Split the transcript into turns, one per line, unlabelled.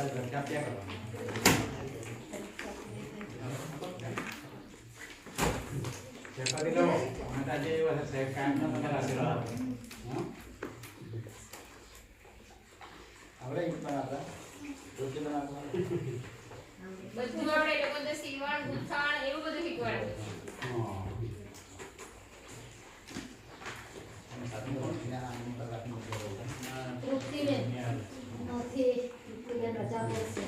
ઘટકા પ્યા કરો ચેપારી લો માતાજી વાળા સાહેબ કામ ન કરા આશીર્વાદ હા આવડે પણ આપડા રોટી બનાવવા
બધું આવડે લોકો તો સીવણ ગુંથણ એવું બધું શીખવાડે
હા અને સાથે કોણ જ્ઞાન આનંદ રાખીને
તૃપ્તિબેન નથી તૃપ્તિબેન રજા પડશે